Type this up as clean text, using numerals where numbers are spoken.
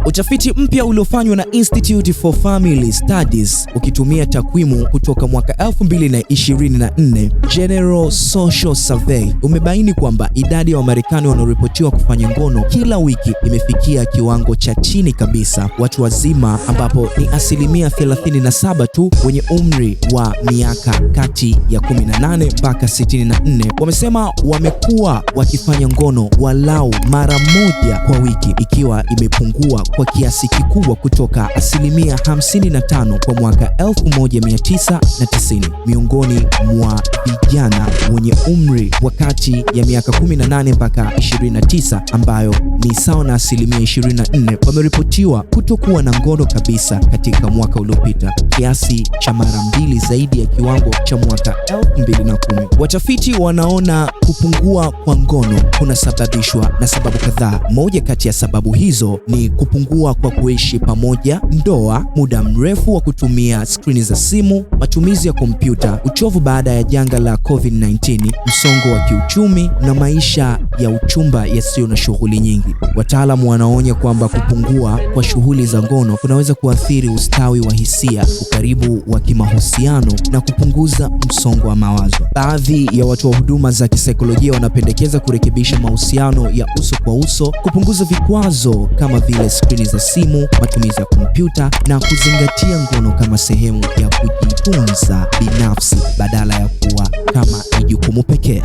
Utafiti mpya uliofanywa na Institute for Family Studies ukitumia takwimu kutoka mwaka 2024, General Social Survey, umebaini kwamba idadi ya Wamarekani wanaoripotiwa kufanya ngono kila wiki imefikia kiwango cha chini kabisa. Watu wazima, ambapo ni asilimia 37 tu wenye umri wa miaka kati ya 18 mpaka 64, wamesema wamekuwa wakifanya ngono walau mara moja kwa wiki, ikiwa imepungua kwa kiasi kikubwa kutoka asilimia 55 kwa mwaka 1990. Miongoni mwa vijana wenye umri wa kati ya miaka 18 mpaka 29, ambayo ni sawa na asilimia 24, wameripotiwa kutokuwa na ngono kabisa katika mwaka uliopita, kiasi cha mara 2 zaidi ya kiwango cha mwaka 2010. Watafiti wanaona kupungua kwa ngono kunasababishwa na sababu kadhaa. Moja kati ya sababu hizo ni kupungua kwa kuishi pamoja, ndoa, muda mrefu wa kutumia skrini za simu, matumizi ya kompyuta, uchovu baada ya janga la COVID-19, msongo wa kiuchumi na maisha ya uchumba yasiyo na shughuli nyingi. Wataalamu wanaonya kwamba kupungua kwa shughuli za ngono kunaweza kuathiri ustawi wa hisia, ukaribu wa kimahusiano na kupunguza msongo wa mawazo. Baadhi ya watoa huduma za kisaikolojia wanapendekeza kurekebisha mahusiano ya uso kwa uso, kupunguza vikwazo kama vile skrini za simu, matumizi ya kompyuta na kuzingatia ngono kama sehemu ya kujitunza binafsi badala ya kuwa kama jukumu pekee.